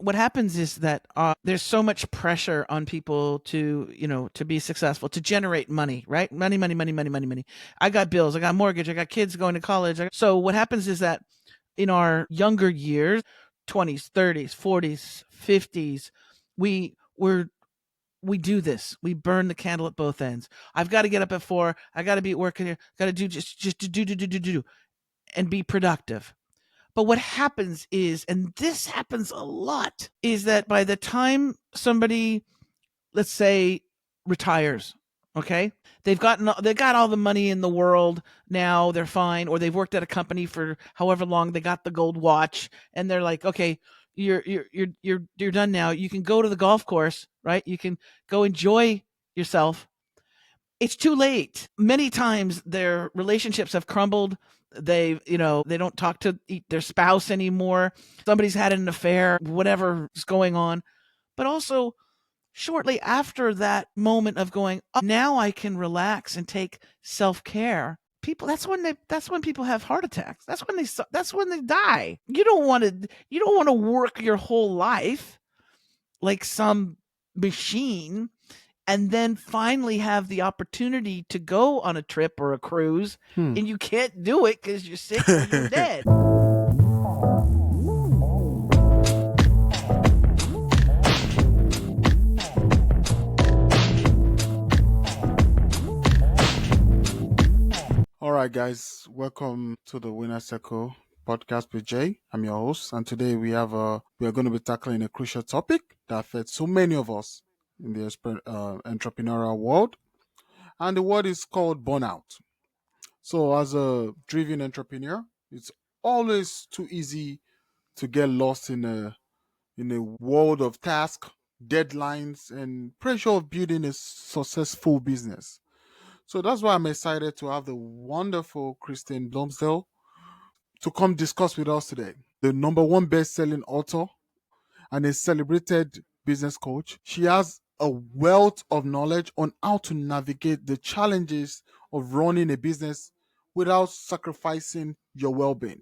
what happens is that there's so much pressure on people to, to be successful, to generate money, right? Money, money, money, money, money, money. I got bills, I got mortgage, I got kids going to college. So what happens is that in our younger years, 20s, 30s, 40s, 50s, we we're we do this. We burn the candle at both ends. I've got to get up at 4. I got to be at work here. Got to do just do and be productive. But what happens is, and this happens a lot, is that by the time somebody, let's say, retires, okay, they got all the money in the world now, they're fine, or they've worked at a company for however long, they got the gold watch, and they're like, okay, you're done now. You can go to the golf course, right? You can go enjoy yourself. It's too late. Many times their relationships have crumbled. They don't talk to their spouse anymore. Somebody's had an affair, whatever is going on. But also, shortly after that moment of going, oh, now I can relax and take self-care. People, that's when people have heart attacks. That's when they die. You don't want to work your whole life like some machine and then finally have the opportunity to go on a trip or a cruise, and you can't do it because you're sick or you're dead. All right, guys, welcome to the Winner Circle podcast with Jay. I'm your host, and today we are going to be tackling a crucial topic that affects so many of us in the entrepreneurial world, and the word is called burnout. So, as a driven entrepreneur, it's always too easy to get lost in a world of tasks, deadlines, and pressure of building a successful business. So that's why I'm excited to have the wonderful Christine Blosdale to come discuss with us today. The number one best-selling author and a celebrated business coach. She has a wealth of knowledge on how to navigate the challenges of running a business without sacrificing your well-being.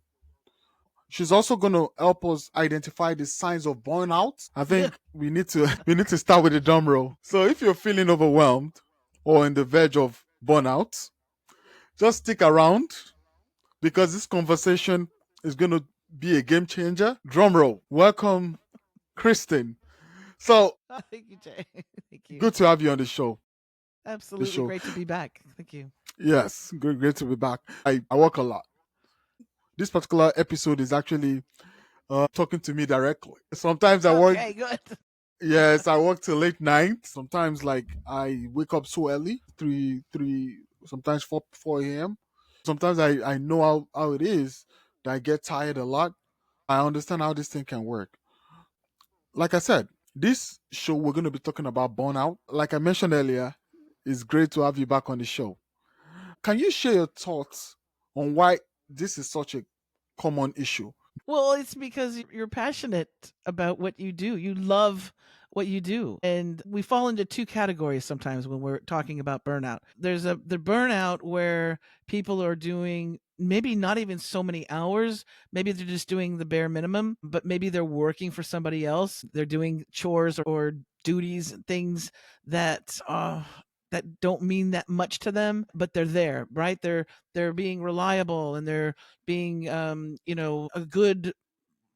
She's also going to help us identify the signs of burnout. I think we need to start with the drum roll. So if you're feeling overwhelmed or in the verge of burnout, just stick around because this conversation is going to be a game changer. Drum roll. Welcome, Kristen. So Thank you, Jay. Thank you. good to have you on the show. The Absolutely show. great to be back. Thank you. Yes, great to be back. I work a lot. This particular episode is actually talking to me directly. Sometimes I work. Okay, good. Yes, I work till late night. Sometimes like I wake up so early, three, sometimes four a.m. Sometimes I know how it is that I get tired a lot. I understand how this thing can work. Like I said, this show we're going to be talking about burnout. Like I mentioned earlier, it's great to have you back on the show. Can you share your thoughts on why this is such a common issue? Well, it's because you're passionate about what you do. You love what you do. And we fall into two categories sometimes when we're talking about burnout. There's the burnout where people are doing maybe not even so many hours. Maybe they're just doing the bare minimum, but maybe they're working for somebody else. They're doing chores or duties and things that don't mean that much to them, but they're there, right? They're being reliable and they're being a good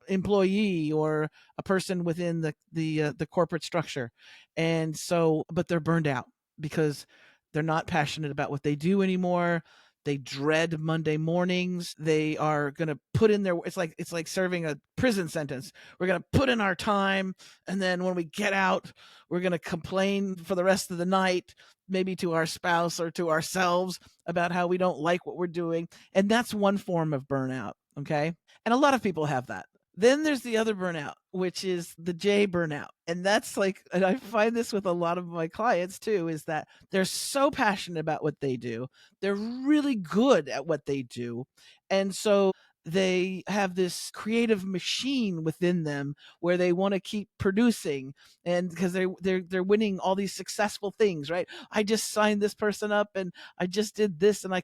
employee or a person within the corporate structure. And so but they're burned out because they're not passionate about what they do anymore. They dread Monday mornings. They are going to put in their it's like serving a prison sentence. We're going to put in our time, and then when we get out, we're going to complain for the rest of the night, maybe to our spouse or to ourselves about how we don't like what we're doing. And that's one form of burnout, okay? And a lot of people have that. Then there's the other burnout, which is the J burnout. And that's like, and I find this with a lot of my clients too, is that they're so passionate about what they do. They're really good at what they do. And so they have this creative machine within them where they want to keep producing, and because they're winning all these successful things, right? I just signed this person up, and I just did this, and I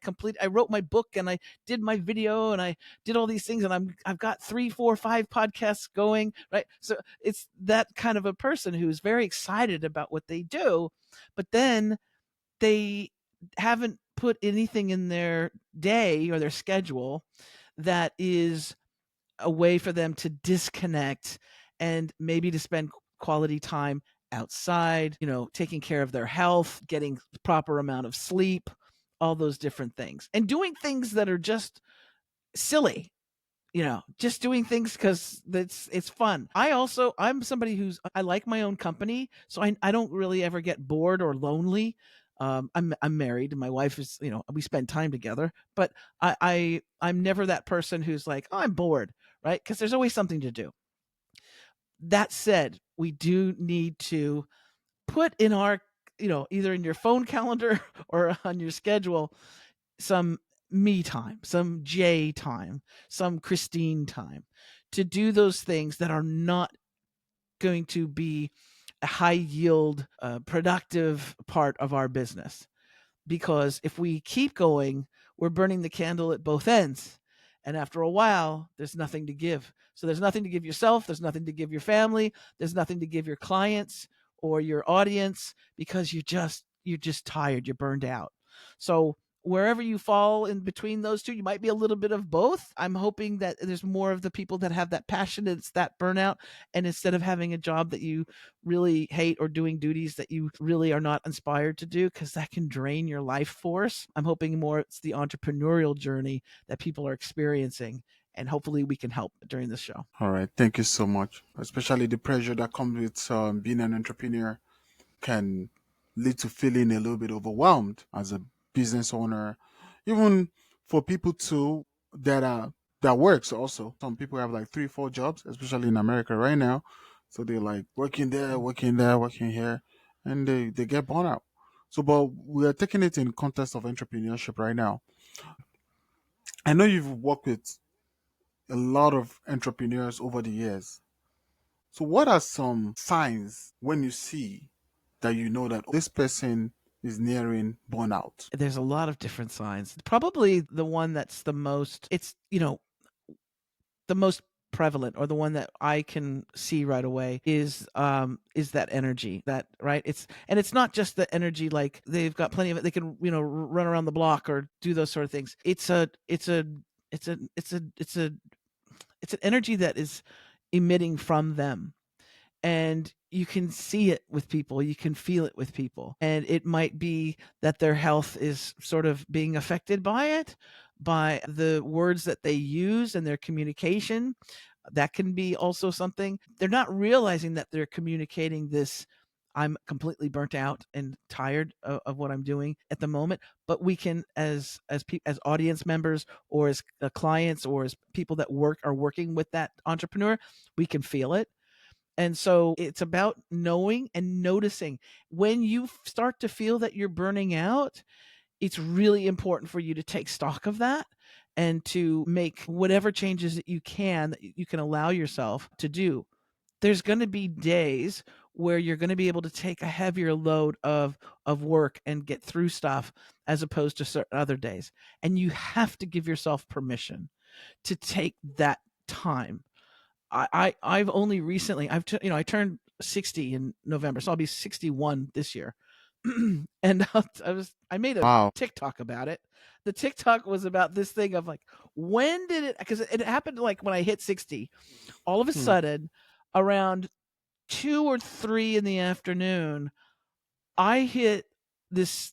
wrote my book, and I did my video, and I did all these things, and I've got 3, 4, 5 podcasts going, right? So it's that kind of a person who's very excited about what they do, but then they haven't put anything in their day or their schedule that is a way for them to disconnect and maybe to spend quality time outside, taking care of their health, getting the proper amount of sleep, all those different things, and doing things that are just silly, just doing things because it's fun. I'm somebody I like my own company, so I don't really ever get bored or lonely. I'm married, and my wife is, we spend time together, but I'm never that person who's like, oh, I'm bored, right? Because there's always something to do. That said, we do need to put in our, either in your phone calendar or on your schedule, some me time, some J time, some Christine time, to do those things that are not going to be a high yield, productive part of our business. Because if we keep going, we're burning the candle at both ends. And after a while, there's nothing to give. So there's nothing to give yourself, there's nothing to give your family, there's nothing to give your clients or your audience, because you're just tired, you're burned out. So wherever you fall in between those two, you might be a little bit of both. I'm hoping that there's more of the people that have that passion, it's that burnout, and instead of having a job that you really hate or doing duties that you really are not inspired to do, because that can drain your life force, I'm hoping more it's the entrepreneurial journey that people are experiencing, and hopefully we can help during this show. All right. Thank you so much. Especially the pressure that comes with being an entrepreneur can lead to feeling a little bit overwhelmed as a business owner. Even for people too that works also. Some people have like 3, 4 jobs, especially in America right now. So they're like working there, working there, working here, and they get burnt out. So, but we are taking it in context of entrepreneurship right now. I know you've worked with a lot of entrepreneurs over the years. So, what are some signs when you see that you know that this person is nearing burnout? There's a lot of different signs. Probably the one that's the most, it's, the most prevalent, or the one that I can see right away, is that energy, that, right? It's not just the energy, like they've got plenty of it, they can, run around the block or do those sort of things. It's an energy that is emitting from them, and you can see it with people, you can feel it with people, and it might be that their health is sort of being affected by it, by the words that they use and their communication. That can be also something. They're not realizing that they're communicating this, I'm completely burnt out and tired of what I'm doing at the moment. But we can, as audience members, or as clients, or as people that are working with that entrepreneur, we can feel it. And so it's about knowing and noticing when you start to feel that you're burning out. It's really important for you to take stock of that and to make whatever changes that you can allow yourself to do. There's going to be days where you're going to be able to take a heavier load of work and get through stuff, as opposed to certain other days. And you have to give yourself permission to take that time. I've only recently, I turned 60 in November, so I'll be 61 this year. And I made a Wow. TikTok about it. The TikTok was about this thing of like, when did it, because it happened like when I hit 60, all of a Hmm. sudden, around 2 or 3 in the afternoon, I hit this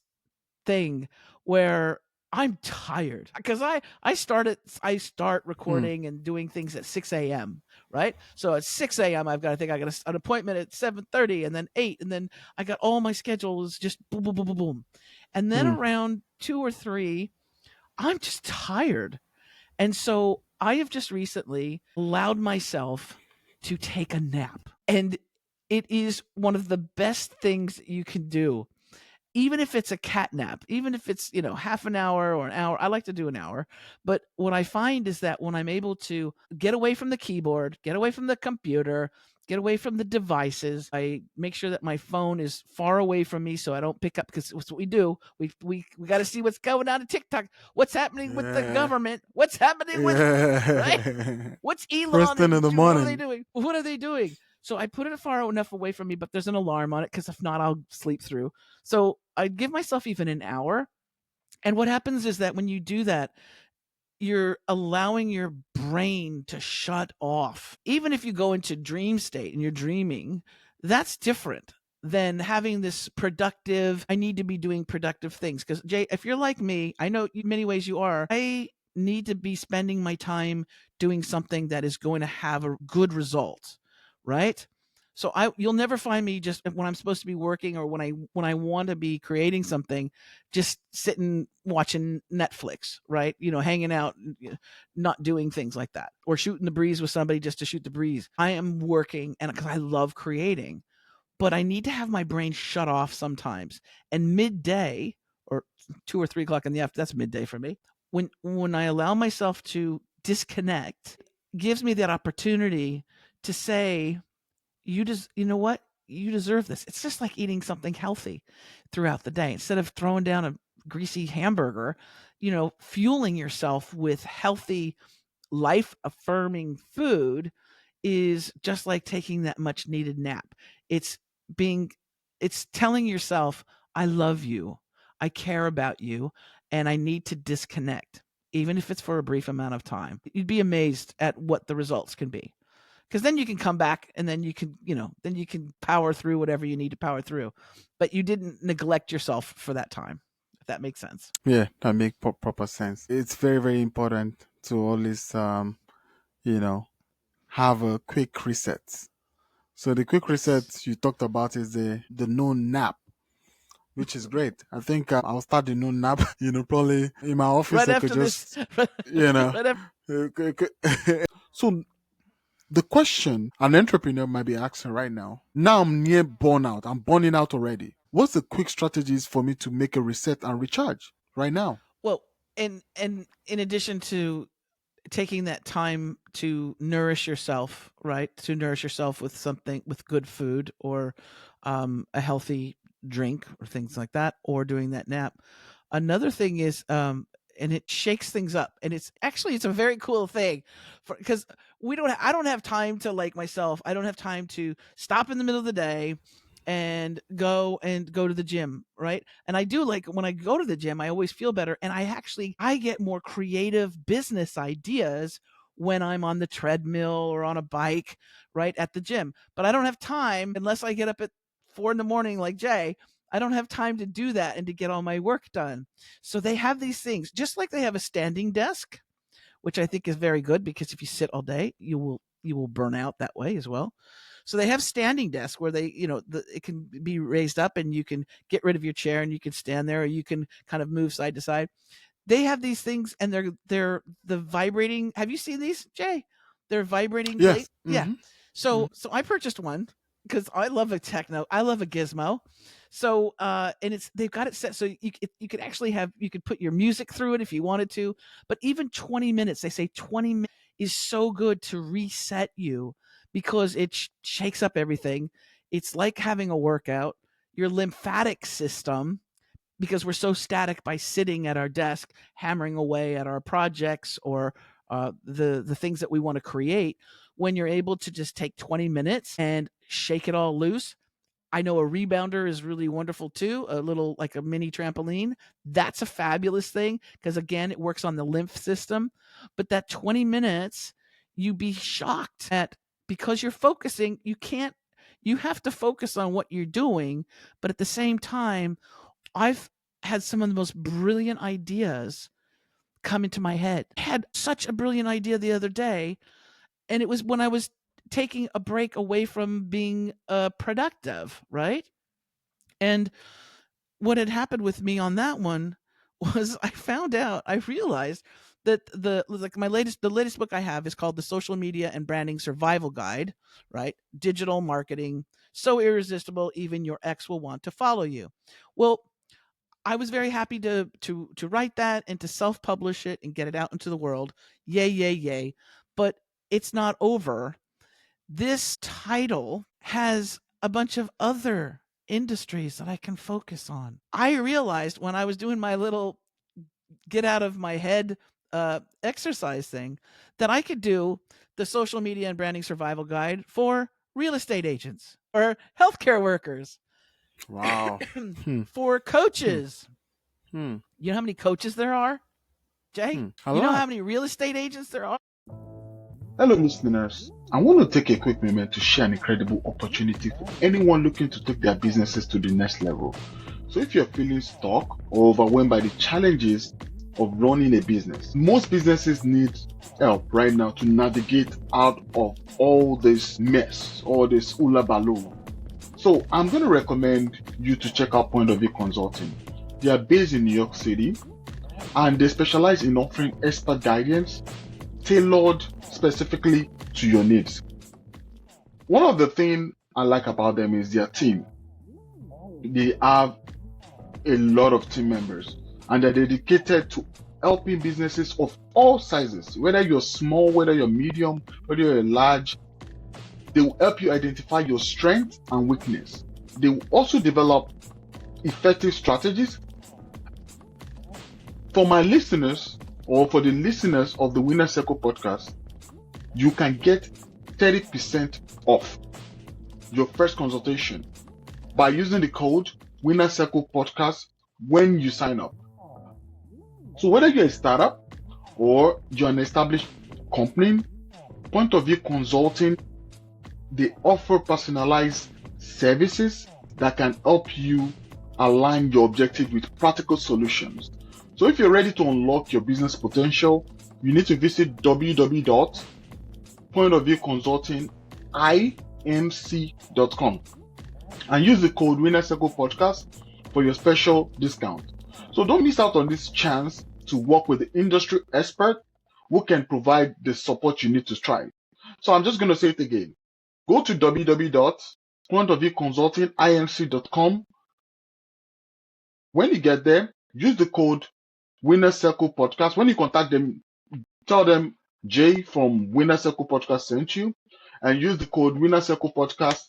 thing where I'm tired, because I start Hmm. recording and doing things at 6 a.m. Right, so at 6 a.m. I got an appointment at 7:30, and then 8, and then I got all my schedules just boom, boom, boom, boom, boom, and then Hmm. around 2 or 3, I'm just tired, and so I have just recently allowed myself to take a nap, and it is one of the best things you can do. even if it's a cat nap, even if it's, half an hour or an hour, I like to do an hour. But what I find is that when I'm able to get away from the keyboard, get away from the computer, get away from the devices, I make sure that my phone is far away from me so I don't pick up, because that's what we do. We got to see what's going on in TikTok, what's happening with the Yeah. government, what's happening with, right? Yeah. What's First Elon thing in and the what are they morning. doing? What are they doing? So I put it far enough away from me, but there's an alarm on it because if not, I'll sleep through. So I give myself even an hour. And what happens is that when you do that, you're allowing your brain to shut off. Even if you go into dream state and you're dreaming, that's different than having this productive, I need to be doing productive things. Because, Jay, if you're like me, I know in many ways you are, I need to be spending my time doing something that is going to have a good result, right? So you'll never find me just when I'm supposed to be working or when I want to be creating something, just sitting watching Netflix, right? Hanging out, not doing things like that, or shooting the breeze with somebody just to shoot the breeze. I am working, and because I love creating, but I need to have my brain shut off sometimes. And midday, or 2 or 3 o'clock in the afternoon, that's midday for me. When I allow myself to disconnect, gives me that opportunity to say, you know what? You deserve this. It's just like eating something healthy throughout the day. Instead of throwing down a greasy hamburger, fueling yourself with healthy, life affirming food is just like taking that much needed nap. It's being, it's telling yourself, I love you, I care about you, and I need to disconnect, even if it's for a brief amount of time. You'd be amazed at what the results can be, because then you can come back and then you can power through whatever you need to power through, but you didn't neglect yourself for that time, if that makes sense. Yeah, that make proper sense. It's very, very important to always, you know, have a quick reset. So the quick Yes. reset you talked about is the no nap, which is great. I think I'll start the no nap. Probably in my office Right I could after this. just, you know. Right after. So the question an entrepreneur might be asking right now: now I'm near burnout. I'm burning out already. What's the quick strategies for me to make a reset and recharge right now? Well, and in addition to taking that time to nourish yourself, right? To nourish yourself with something, with good food, or a healthy drink or things like that, or doing that nap. Another thing is, and it shakes things up, and it's a very cool thing, because I don't have time to, like myself, I don't have time to stop in the middle of the day and go to the gym, right? And I do, like, when I go to the gym, I always feel better, and I get more creative business ideas when I'm on the treadmill or on a bike, right, at the gym. But I don't have time unless I get up at 4 in the morning like Jay. I don't have time to do that and to get all my work done. So they have these things, just like they have a standing desk, which I think is very good, because if you sit all day, you will burn out that way as well. So they have standing desks where it can be raised up, and you can get rid of your chair and you can stand there, or you can kind of move side to side. They have these things, and they're the vibrating. Have you seen these, Jay? They're vibrating plate. Yes. Yeah. Mm-hmm. So I purchased one because I love a techno. I love a gizmo. So and they've got it set so you could actually you could put your music through it if you wanted to. But even 20 minutes, they say 20 minutes is so good to reset you, because it shakes up everything. It's like having a workout. Your lymphatic system, because we're so static by sitting at our desk hammering away at our projects, or the things that we want to create. When you're able to just take 20 minutes and shake it all loose, I know a rebounder is really wonderful too, a little, like a mini trampoline. That's a fabulous thing, because again, it works on the lymph system. But that 20 minutes, you be shocked at, because you're focusing, you have to focus on what you're doing, but at the same time, I've had some of the most brilliant ideas come into my head. I had such a brilliant idea the other day, and it was when I was taking a break away from being productive, right? And what had happened with me on that one was I realized that the latest book I have is called The Social Media and Branding Survival Guide, right? Digital marketing, so irresistible even your ex will want to follow you. Well, I was very happy to write that and to self-publish it and get it out into the world. Yay, yay, yay. But it's not over. This title has a bunch of other industries that I can focus on. I realized when I was doing my little get out of my head exercise thing that I could do the social media and branding survival guide for real estate agents or healthcare workers, Wow. Hmm. for Hmm. coaches. Hmm. You know how many coaches there are, Jay? A You know how lot. many real estate agents there are? Hello, listeners. I want to take a quick moment to share an incredible opportunity for anyone looking to take their businesses to the next level. So, if you're feeling stuck or overwhelmed by the challenges of running a business, most businesses need help right now to navigate out of all this mess, all this hula baloo. So, I'm going to recommend you to check out Point of View Consulting. They are based in New York City and they specialize in offering expert guidance tailored specifically to your needs. One of the things I like about them is their team. They have a lot of team members and they're dedicated to helping businesses of all sizes, whether you're small, whether you're medium, whether you're large. They will help you identify your strengths and weakness. They will also develop effective strategies. For my listeners, or for the listeners of the Winner Circle podcast, you can get 30% off your first consultation by using the code Winner Circle Podcast when you sign up. So whether you're a startup or you're an established company, Point of View Consulting, they offer personalized services that can help you align your objective with practical solutions. So if you're ready to unlock your business potential, you need to visit www.pointofviewconsultingimc.com and use the code Winner Circle Podcast for your special discount. So don't miss out on this chance to work with the industry expert who can provide the support you need to strive. So I'm just going to say it again. Go to www.pointofviewconsultingimc.com. When you get there, use the code Winner Circle Podcast. When you contact them, tell them Jay from Winner Circle Podcast sent you and use the code Winner Circle Podcast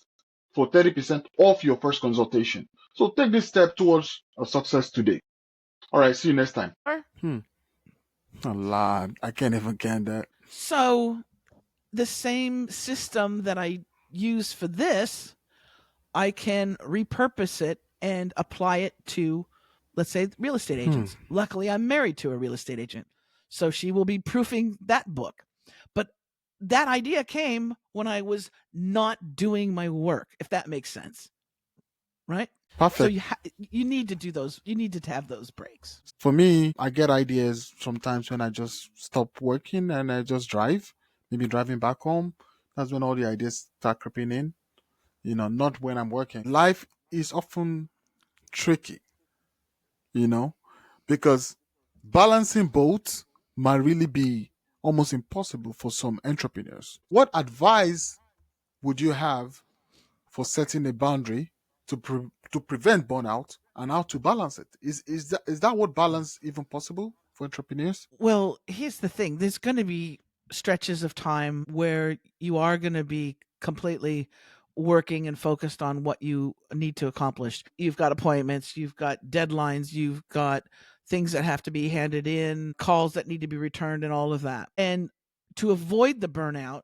for 30% off your first consultation. So take this step towards a success today. All right, see you next time. Hmm. A lot. I can't even count that. So the same system that I use for this, I can repurpose it and apply it to, let's say, real estate agents. Luckily, I'm married to a real estate agent, so she will be proofing that book. But that idea came when I was not doing my work, if that makes sense, right? So Perfect. you need to do those. You need to have those breaks. For me, I get ideas sometimes when I just stop working and I just drive, maybe driving back home. That's when all the ideas start creeping in, not when I'm working. Life is often tricky, you know, because balancing both might really be almost impossible for some entrepreneurs. What advice would you have for setting a boundary to prevent burnout and how to balance it? Is that what balance even possible for entrepreneurs? Well, here's the thing. There's going to be stretches of time where you are going to be completely working and focused on what you need to accomplish. You've got appointments, you've got deadlines, you've got things that have to be handed in, calls that need to be returned, and all of that. And to avoid the burnout,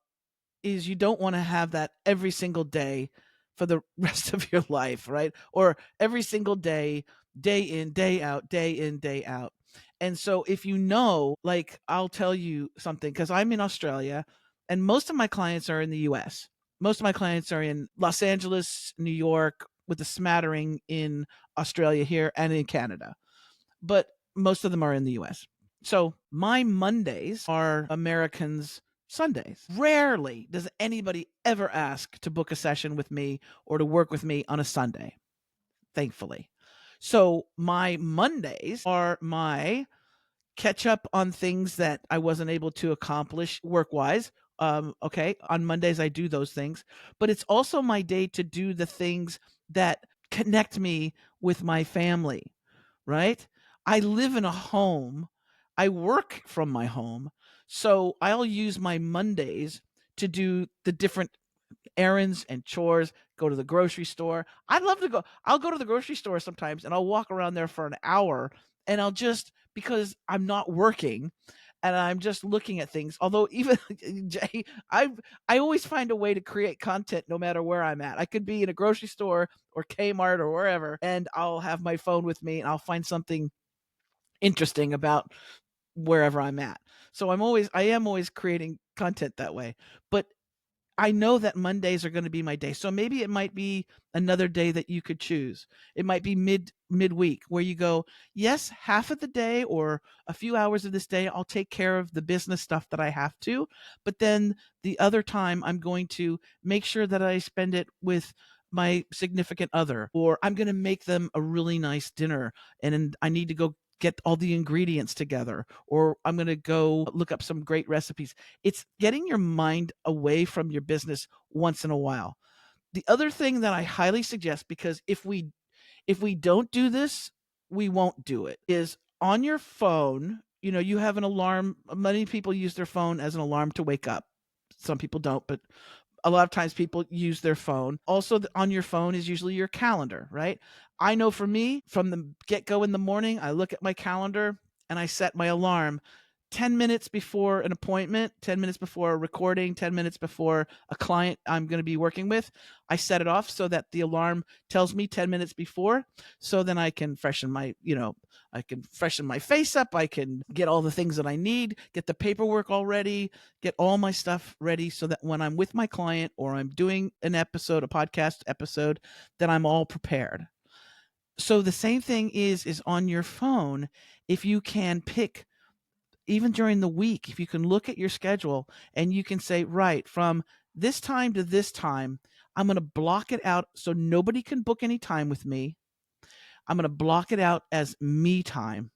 is you don't want to have that every single day for the rest of your life, right? Or every single day, day in, day out, day in, day out. And so if you know, like I'll tell you something, because I'm in Australia and most of my clients are in the US. Most of my clients are in Los Angeles, New York, with a smattering in Australia here and in Canada. But most of them are in the US. So my Mondays are Americans' Sundays. Rarely does anybody ever ask to book a session with me or to work with me on a Sunday, thankfully. So my Mondays are my catch up on things that I wasn't able to accomplish work wise. Okay, on Mondays I do those things, but it's also my day to do the things that connect me with my family, right? I live in a home. I work from my home. So I'll use my Mondays to do the different errands and chores, go to the grocery store. I'd love to go. I'll go to the grocery store sometimes and I'll walk around there for an hour and I'll just, because I'm not working and I'm just looking at things. Although even Jay, I always find a way to create content no matter where I'm at. I could be in a grocery store or Kmart or wherever, and I'll have my phone with me and I'll find something interesting about wherever I'm at. So I am always creating content that way. But I know that Mondays are going to be my day. So maybe it might be another day that you could choose. It might be midweek where you go, yes, half of the day or a few hours of this day I'll take care of the business stuff that I have to, but then the other time I'm going to make sure that I spend it with my significant other, or I'm going to make them a really nice dinner and I need to go get all the ingredients together, or I'm going to go look up some great recipes. It's getting your mind away from your business once in a while. The other thing that I highly suggest, because if we don't do this, we won't do it, is on your phone, you have an alarm. Many people use their phone as an alarm to wake up. Some people don't, but a lot of times people use their phone. Also, on your phone is usually your calendar, right? I know for me, from the get-go in the morning, I look at my calendar and I set my alarm 10 minutes before an appointment, 10 minutes before a recording, 10 minutes before a client I'm going to be working with. I set it off so that the alarm tells me 10 minutes before. So then I can freshen my face up. I can get all the things that I need, get the paperwork all ready, get all my stuff ready so that when I'm with my client or I'm doing a podcast episode, that I'm all prepared. So the same thing is on your phone. If you can pick, even during the week, if you can look at your schedule and you can say, right, from this time to this time, I'm going to block it out so nobody can book any time with me. I'm going to block it out as me time.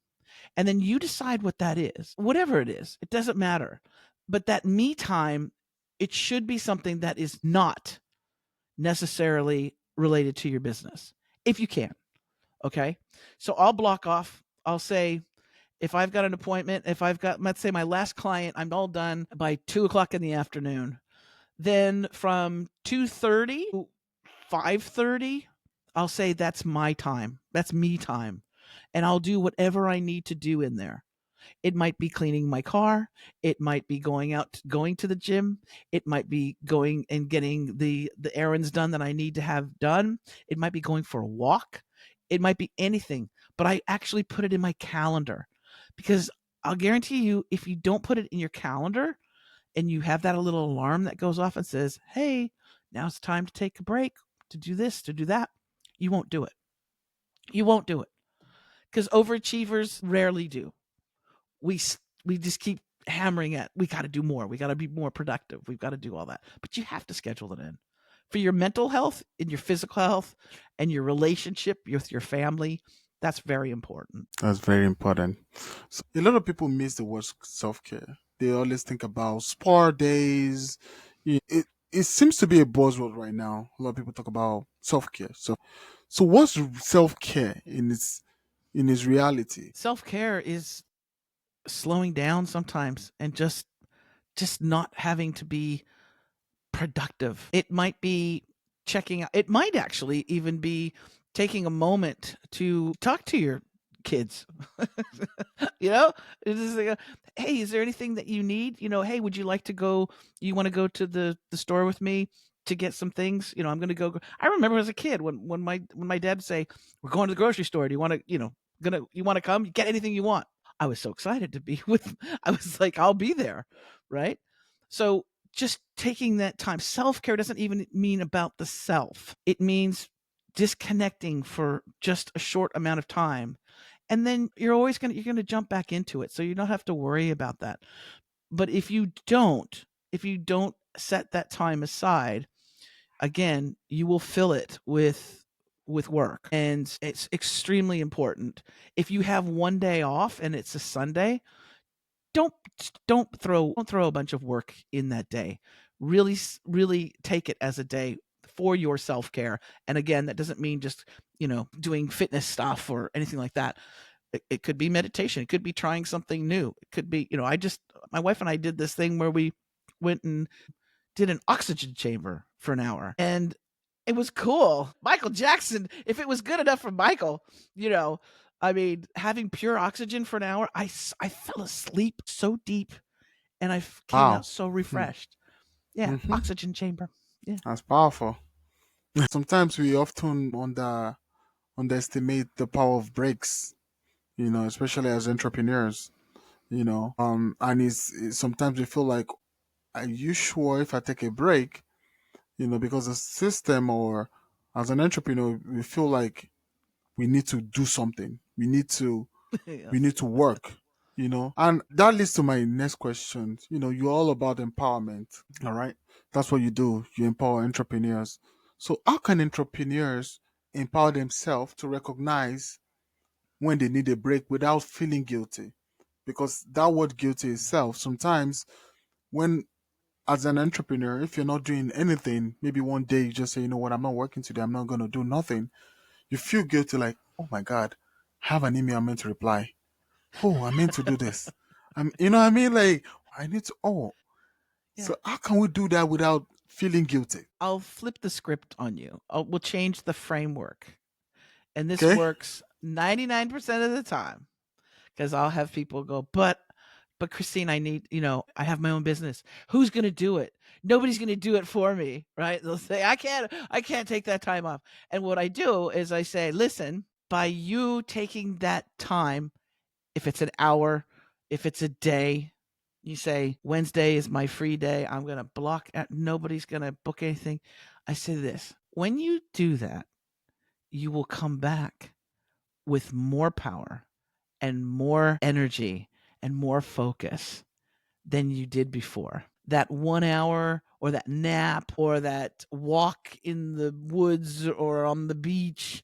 And then you decide what that is. Whatever it is, it doesn't matter. But that me time, it should be something that is not necessarily related to your business, if you can. Okay. So I'll block off, I'll say, if I've got an appointment, if I've got, let's say my last client, I'm all done by 2:00 in the afternoon. Then from 2:30 to 5:30, I'll say that's my time. That's me time. And I'll do whatever I need to do in there. It might be cleaning my car. It might be going to the gym. It might be going and getting the errands done that I need to have done. It might be going for a walk. It might be anything, but I actually put it in my calendar, because I'll guarantee you, if you don't put it in your calendar and you have that little alarm that goes off and says, hey, now it's time to take a break, to do this, to do that, you won't do it. You won't do it, because overachievers rarely do. We just keep hammering at, we got to do more. We got to be more productive. We've got to do all that. But you have to schedule it in for your mental health and your physical health and your relationship with your family. That's very important. That's very important. So a lot of people miss the word self-care. They always think about spa days. It seems to be a buzzword right now. A lot of people talk about self-care. So what's self-care in its reality? Self-care is slowing down sometimes and just not having to be productive. It might be checking out, it might actually even be taking a moment to talk to your kids. It's just like, hey, is there anything that you need? Hey, would you like to go? You want to go to the store with me to get some things? I'm going to go. I remember as a kid when my dad would say, we're going to the grocery store. Do you want to, you want to come? Get anything you want. I was so excited to be with. I was like, I'll be there, right? So just taking that time. Self-care doesn't even mean about the self. It means disconnecting for just a short amount of time. And then you're going to jump back into it. So you don't have to worry about that. But if you don't set that time aside, again, you will fill it with work. And it's extremely important. If you have one day off and it's a Sunday, don't throw a bunch of work in that day. Really take it as a day for your self-care. And again, that doesn't mean just, doing fitness stuff or anything like that. It could be meditation. It could be trying something new. It could be, my wife and I did this thing where we went and did an oxygen chamber for an hour. And it was cool. Michael Jackson, if it was good enough for Michael, having pure oxygen for an hour, I fell asleep so deep and I came Wow. out so refreshed. Yeah, Mm-hmm. oxygen chamber. Yeah. That's powerful. Sometimes we often underestimate the power of breaks, especially as entrepreneurs, and sometimes we feel like, are you sure if I take a break, because the system or as an entrepreneur, we feel like we need to do something. We Yes. need to work, And that leads to my next question. You're all about empowerment, all right? That's what you do. You empower entrepreneurs. So how can entrepreneurs empower themselves to recognize when they need a break without feeling guilty? Because that word guilty itself, sometimes when as an entrepreneur, if you're not doing anything, maybe one day you just say, you know what, I'm not working today, I'm not gonna do nothing. You feel guilty like, oh my God, I have an email I'm meant to reply. Oh, I meant to do this. You know what I mean? Like I need to Yeah. so how can we do that without feeling guilty? I'll flip the script on you. We'll change the framework. And this Okay? works 99% of the time because I'll have people go, but Christine, I have my own business. Who's going to do it? Nobody's going to do it for me, right? They'll say, I can't take that time off. And what I do is I say, listen, by you taking that time, if it's an hour, if it's a day, you say, Wednesday is my free day. I'm going to block out. Nobody's going to book anything. I say this, when you do that, you will come back with more power and more energy and more focus than you did before. That 1 hour or that nap or that walk in the woods or on the beach,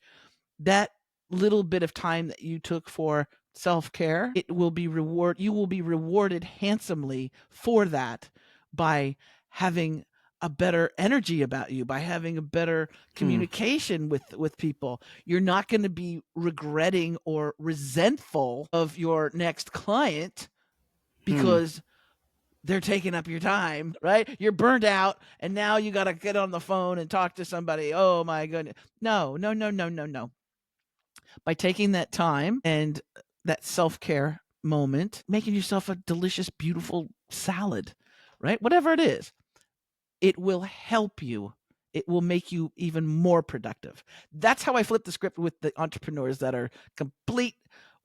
that little bit of time that you took for self-care, you will be rewarded handsomely for that by having a better energy about you, by having a better Hmm. communication with people. You're not going to be regretting or resentful of your next client Hmm. because they're taking up your time, right? You're burned out and now you got to get on the phone and talk to somebody. Oh my goodness. No, no, no, no, no, no. By taking that time and that self-care moment, making yourself a delicious, beautiful salad, right? Whatever it is, it will help you. It will make you even more productive. That's how I flip the script with the entrepreneurs that are complete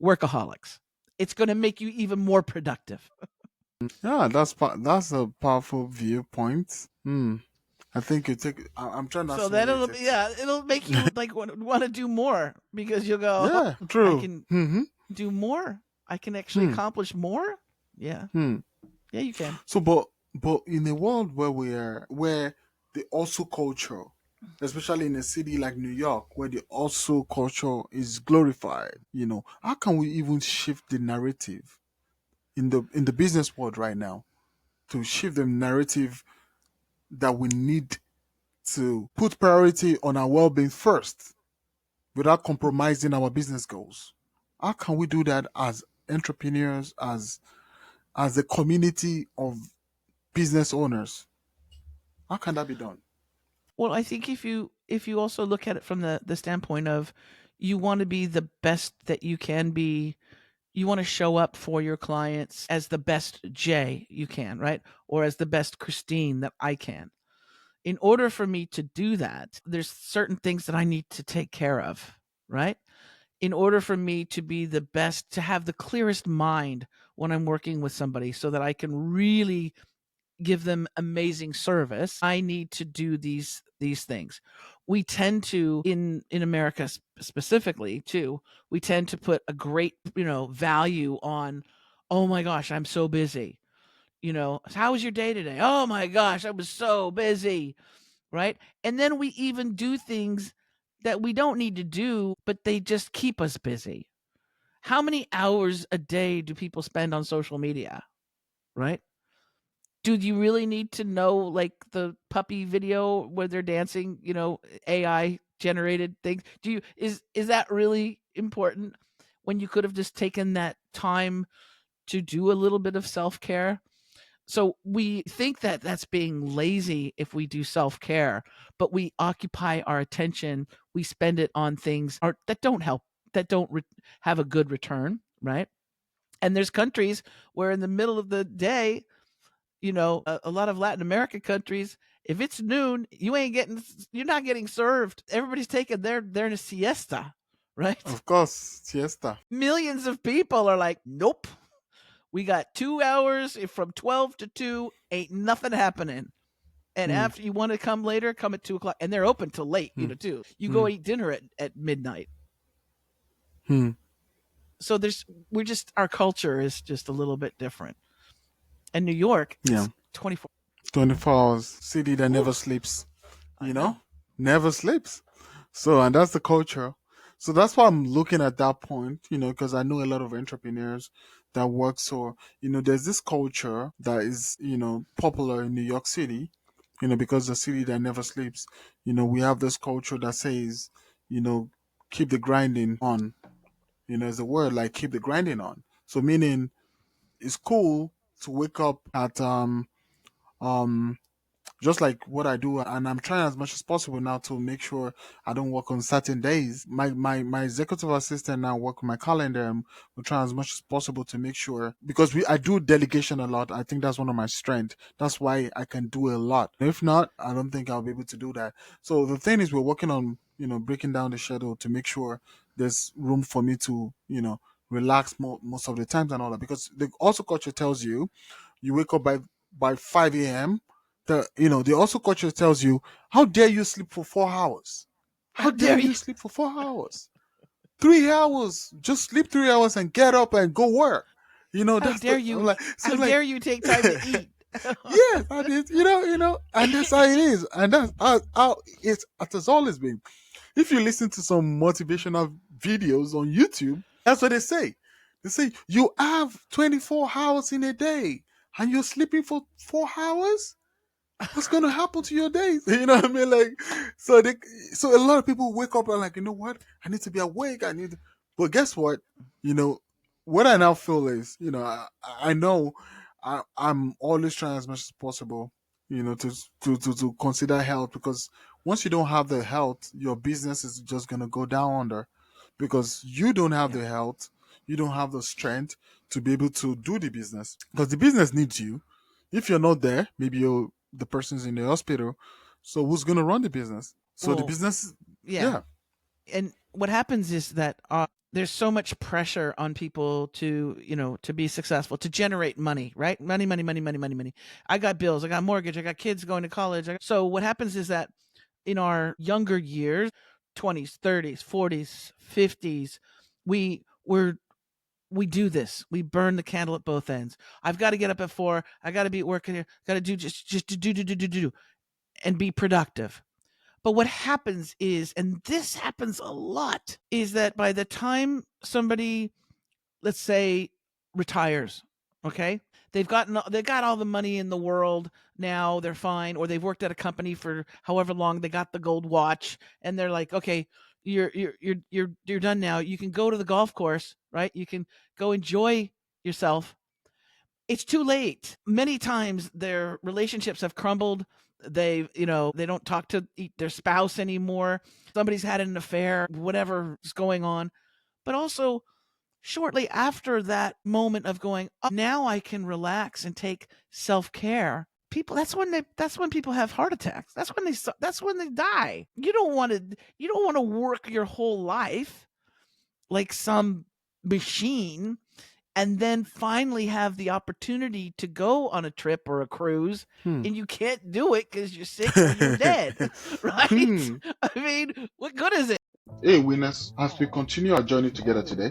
workaholics. It's going to make you even more productive. Yeah, that's a powerful viewpoint. Hmm. I think you take. I'm trying to So then assimilate it. it'll make you like want to do more because you'll go, Yeah, oh, I true. can Mm-hmm. do more. I can actually Hmm. accomplish more. Yeah. Hmm. Yeah, you can. So, but in a world where the also culture, especially in a city like New York, where the also culture is glorified, how can we even shift the narrative in the business world right now to shift the narrative that we need to put priority on our well-being first without compromising our business goals? How can we do that as entrepreneurs, as a community of business owners? How can that be done? Well, I think if you also look at it from the standpoint of you want to be the best that you can be, you want to show up for your clients as the best Jay you can, right? Or as the best Christine that I can. In order for me to do that, there's certain things that I need to take care of, right? In order for me to be the best, to have the clearest mind when I'm working with somebody so that I can really give them amazing service, I need to do these things. We tend to in America specifically too, we tend to put a great, value on, oh my gosh, I'm so busy. How was your day today? Oh my gosh, I was so busy, right? And then we even do things that we don't need to do, but they just keep us busy. How many hours a day do people spend on social media, right? Do you really need to know like the puppy video where they're dancing, AI generated things? Is that really important when you could have just taken that time to do a little bit of self-care? So we think that that's being lazy if we do self-care, but we occupy our attention, we spend it on things that don't help, that don't have a good return, right? And there's countries where in the middle of the day, a lot of Latin American countries, if it's noon, you're not getting served. Everybody's taking they're in a siesta, right? Of course, siesta. Millions of people are like, nope. We got 2 hours from 12 to 2, ain't nothing happening. And after you want to come later, come at 2 o'clock. And they're open till late, too. You go eat dinner at midnight. So our culture is just a little bit different. And New York is 24 hours. City that never sleeps. Never sleeps. So, and that's the culture. So that's why I'm looking at that point, because I know a lot of entrepreneurs that work. So, there's this culture that is, popular in New York City, because the city that never sleeps. We have this culture that says, keep the grinding on. There's a word like keep the grinding on. So meaning it's cool to wake up at just like what I do, and I'm trying as much as possible now to make sure I don't work on certain days. My executive assistant now work with my calendar, and we're trying as much as possible to make sure, because I do delegation a lot. I think that's one of my strengths. That's why I can do a lot. If not, I don't think I'll be able to do that. So the thing is, we're working on breaking down the schedule to make sure there's room for me to relax most of the times and all that, because the also culture tells you wake up by 5 a.m. The also culture tells you, how dare you sleep for 4 hours? How dare you sleep for 4 hours? 3 hours, just sleep 3 hours and get up and go work. How dare you take time to eat? Yes, I did. And that's how it is, and that's how it has always been. If you listen to some motivational videos on YouTube, that's what they say. They say you have 24 hours in a day, and you're sleeping for 4 hours. What's gonna happen to your days? You know what I mean? Like, so a lot of people wake up and like, you know what? I need to be awake. But guess what? What I now feel is, I know I'm always trying as much as possible, to consider health, because once you don't have the health, your business is just gonna go down under, because you don't have the health, you don't have the strength to be able to do the business, because the business needs you. If you're not there, maybe the person's in the hospital. So who's going to run the business? So the business, yeah. And what happens is that there's so much pressure on people to be successful, to generate money, right? Money, money, money, money, money, money. I got bills, I got mortgage, I got kids going to college. So what happens is that in our younger years, 20s, 30s, 40s, 50s, we do this. We burn the candle at both ends. I've got to get up at 4. I got to be at work here. Got to do just do and be productive. But what happens is, and this happens a lot, is that by the time somebody, let's say, retires, okay, they've got all the money in the world now, they're fine, or they've worked at a company for however long, they got the gold watch, and they're like, okay, you're done now. You can go to the golf course, right? You can go enjoy yourself. It's too late. Many times their relationships have crumbled. They don't talk to their spouse anymore. Somebody's had an affair, whatever is going on. But also, shortly after that moment of going, oh, now I can relax and take self-care, that's when people have heart attacks. That's when they die. You don't want to work your whole life like some machine and then finally have the opportunity to go on a trip or a cruise and you can't do it because you're sick or you're dead, right? I mean, what good is it? Hey winners, as we continue our journey together today,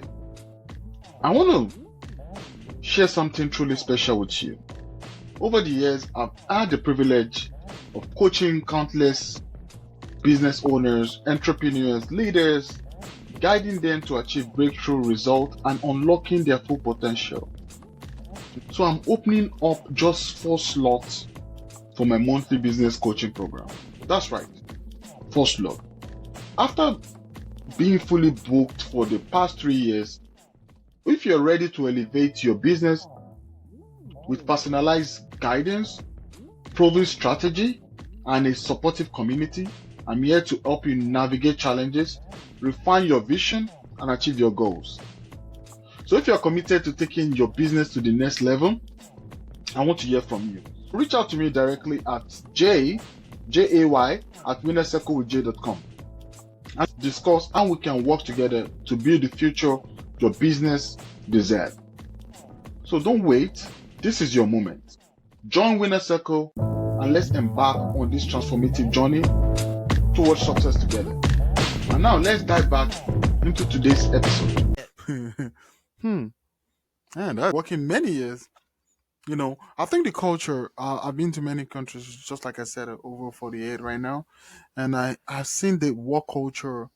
I want to share something truly special with you. Over the years, I've had the privilege of coaching countless business owners, entrepreneurs, leaders, guiding them to achieve breakthrough results and unlocking their full potential. So I'm opening up just 4 slots for my monthly business coaching program. That's right, 4 slots. After being fully booked for the past 3 years, if you're ready to elevate your business with personalized guidance, proven strategy, and a supportive community, I'm here to help you navigate challenges, refine your vision, and achieve your goals. So if you're committed to taking your business to the next level, I want to hear from you. Reach out to me directly at jay@winnercirclewithj.com and discuss how we can work together to build the future your business deserves. So don't wait. This is your moment. Join Winner Circle and let's embark on this transformative journey towards success together. And now let's dive back into today's episode. hmm. And that's working many years. I think the culture, I've been to many countries, just like I said, over 48 right now. And I've seen the work culture,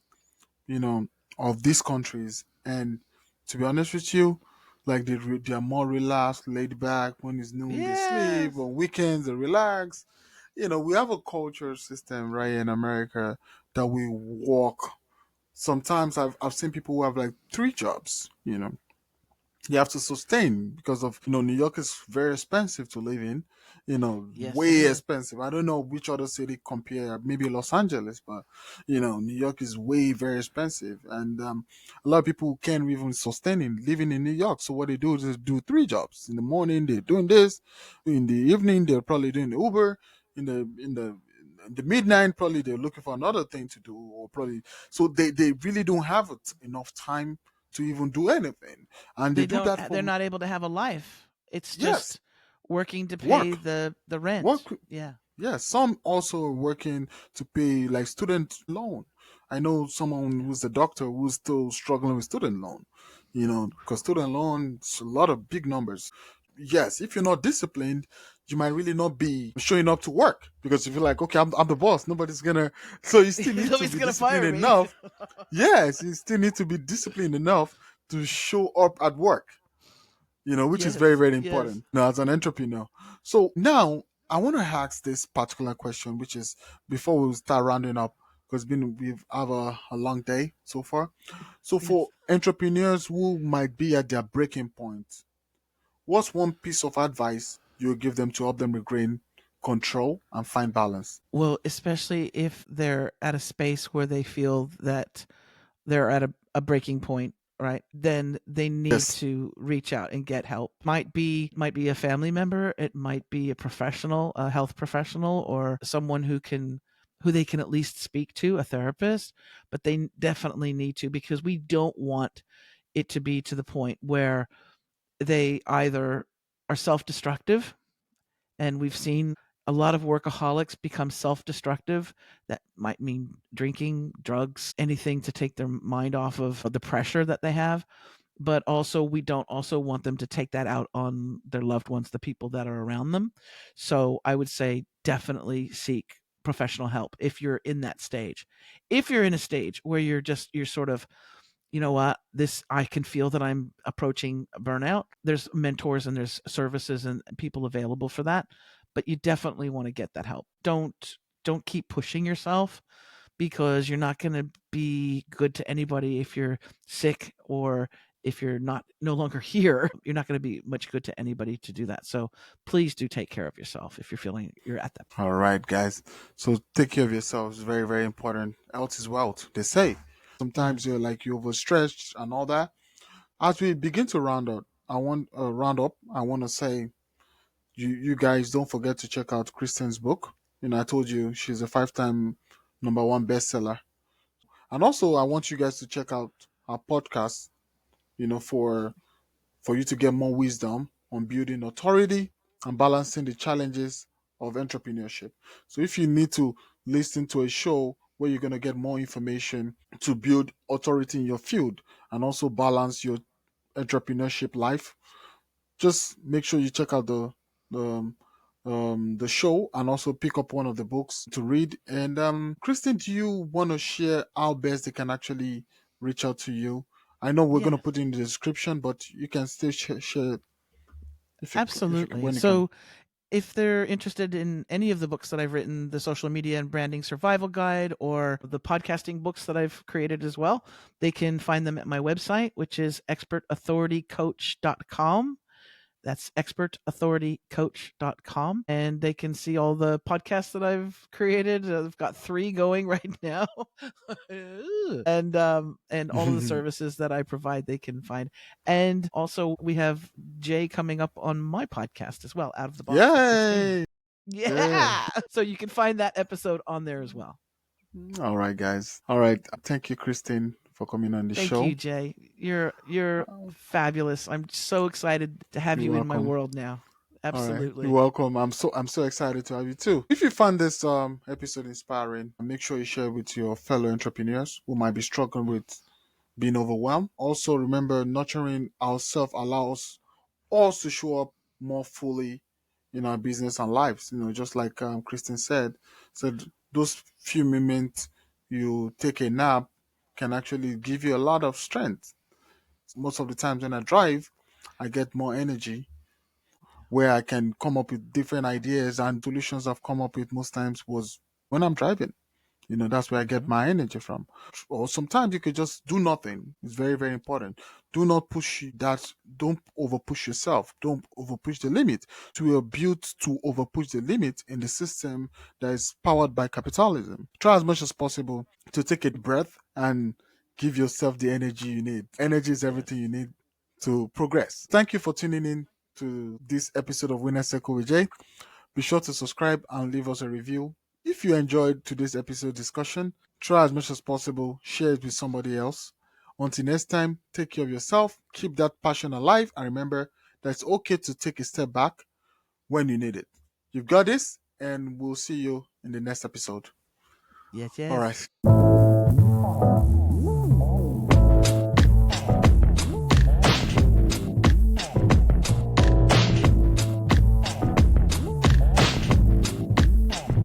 you know, of these countries. And to be honest with you, like they are more relaxed, laid back. When it's noon, they sleep. Yes. On weekends, they relax. We have a culture system right in America that we work. Sometimes I've seen people who have like 3 jobs. You have to sustain because of New York is very expensive to live in, Yes, it way is. expensive. I don't know which other city compare, maybe Los Angeles, but New York is way very expensive, and a lot of people can't even sustain in living in New York. So what they do is do 3 jobs. In the morning they're doing this, in the evening they're probably doing the Uber, in the midnight probably they're looking for another thing to do, or probably so they really don't have enough time to even do anything, and they They do don't that they're for not able to have a life. It's yes, just working to pay work, the rent. work. Yeah. Yeah, some also are working to pay like student loan. I know someone Yeah. who's a doctor who's still struggling with student loan, because student loan is a lot of big numbers. Yes, if you're not disciplined, you might really not be showing up to work because if you're like, okay, I'm the boss, nobody's gonna. So you still need to Nobody's be gonna disciplined fire me. enough. Yes, you still need to be disciplined enough to show up at work, which is very, Yes. very Yes. important as an entrepreneur. So now I want to ask this particular question, which is before we start rounding up, because we've have a long day so far. So for Yes. entrepreneurs who might be at their breaking point, what's one piece of advice you would give them to help them regain control and find balance? Well, especially if they're at a space where they feel that they're at a breaking point, right? Then they need Yes. to reach out and get help. Might be a family member, it might be a professional, a health professional, or someone who they can at least speak to, a therapist, but they definitely need to, because we don't want it to be to the point where they either are self-destructive, and we've seen a lot of workaholics become self-destructive. That might mean drinking, drugs, anything to take their mind off of the pressure that they have. But also, we don't also want them to take that out on their loved ones, the people that are around them. So I would say definitely seek professional help if you're in that stage. If you're in a stage where you're sort of, you know what, this, I can feel that I'm approaching burnout, there's mentors and there's services and people available for that. But you definitely want to get that help. Don't keep pushing yourself, because you're not going to be good to anybody if you're sick, or if you're not no longer here. You're not going to be much good to anybody to do that. So please do take care of yourself if you're feeling you're at that. All right, guys. So take care of yourselves. Very, very important. Health is wealth, they say. Sometimes Yes. you're overstretched and all that. As we begin to round up. I want to say, you guys don't forget to check out Kristen's book. I told you she's a 5-time #1 bestseller. And also, I want you guys to check out our podcast. For you to get more wisdom on building authority and balancing the challenges of entrepreneurship. So if you need to listen to a show where you're going to get more information to build authority in your field and also balance your entrepreneurship life, just make sure you check out the the show and also pick up one of the books to read. And Kristen, do you want to share how best they can actually reach out to you? I know we're going to Yes. put it in the description, but you can still share it. Absolutely. when you can. So if they're interested in any of the books that I've written, the social media and branding survival guide, or the podcasting books that I've created as well, they can find them at my website, which is expertauthoritycoach.com. That's expertauthoritycoach.com. And they can see all the podcasts that I've created. I've got 3 going right now. And all of the services that I provide, they can find. And also we have Jay coming up on my podcast as well, Out of the Box with Christine. Yay! Yeah. So you can find that episode on there as well. All right, guys. All right. Thank you, Christine, for coming on the Thank show. you, Jay. You're fabulous. I'm so excited to have You're you in my welcome. world now. All right. Absolutely. You're welcome. I'm so excited to have you too. If you found this episode inspiring, make sure you share it with your fellow entrepreneurs who might be struggling with being overwhelmed. Also, remember, nurturing ourselves allows us to show up more fully in our business and lives. Just like Kristen said those few moments you take a nap can actually give you a lot of strength. Most of the times when I drive, I get more energy where I can come up with different ideas, and solutions I've come up with most times was when I'm driving. That's where I get my energy from. Or sometimes you could just do nothing. It's very, very important. Do not push that. Don't over push yourself. Don't over push the limit. So we are built to over push the limit in the system that is powered by capitalism. Try as much as possible to take a breath and give yourself the energy you need. Energy is everything you need to progress. Thank you for tuning in to this episode of Winner Circle with Jay. Be sure to subscribe and leave us a review. If you enjoyed today's episode discussion, try as much as possible, share it with somebody else. Until next time, take care of yourself, keep that passion alive, and remember that it's okay to take a step back when you need it. You've got this, and we'll see you in the next episode. Yes, All yes. right.